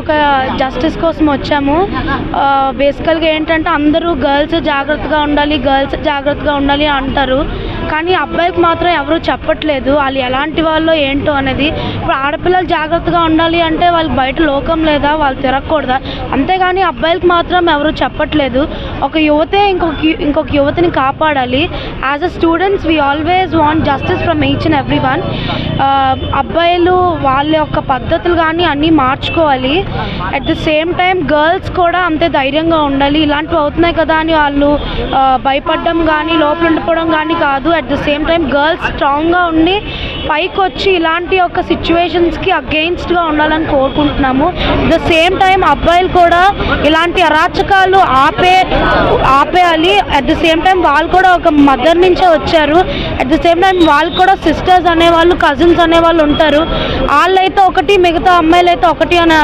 ఒక జస్టిస్ కోసం వచ్చాము. బేసికల్గా ఏంటంటే అందరూ గర్ల్స్ జాగ్రత్తగా ఉండాలి అంటారు, కానీ అబ్బాయిలకు మాత్రం ఎవరు చెప్పట్లేదు వాళ్ళు ఎలాంటి వాళ్ళు ఏంటో అనేది. ఇప్పుడు ఆడపిల్లలు జాగ్రత్తగా ఉండాలి అంటే వాళ్ళకి బయట లోకం లేదా, వాళ్ళు తిరగకూడదా, అంతేగాని అబ్బాయిలకు మాత్రం ఎవరు చెప్పట్లేదు. ఒక యువతే ఇంకొక యువతిని కాపాడాలి. As a students we always want justice from each and every one. అబ్బాయిలు వాళ్ళ యొక్క పద్ధతులు కానీ అన్నీ మార్చుకోవాలి. At the same time girls కూడా అంతే ధైర్యంగా ఉండాలి. ఇలాంటివి అవుతున్నాయి కదా అని వాళ్ళు భయపడడం కానీ లోపల ఉండిపోవడం కానీ కాదు. At the same time girls స్ట్రాంగ్గా ఉండి పైకి వచ్చి ఇలాంటి యొక్క సిచ్యువేషన్స్కి అగెయిన్స్ట్గా ఉండాలని కోరుకుంటున్నాము. అట్ ద సేమ్ టైం అబ్బాయిలు కూడా ఇలాంటి అరాచకాలు ఆపేయాలి. అట్ ద సేమ్ టైం వాళ్ళు కూడా ఒక మదర్ నుంచే వచ్చారు. అట్ ద సేమ్ టైం వాళ్ళు కూడా సిస్టర్స్ అనేవాళ్ళు, కజిన్స్ అనేవాళ్ళు ఉంటారు. వాళ్ళైతే ఒకటి, మిగతా అమ్మాయిలు అయితే ఒకటి అనే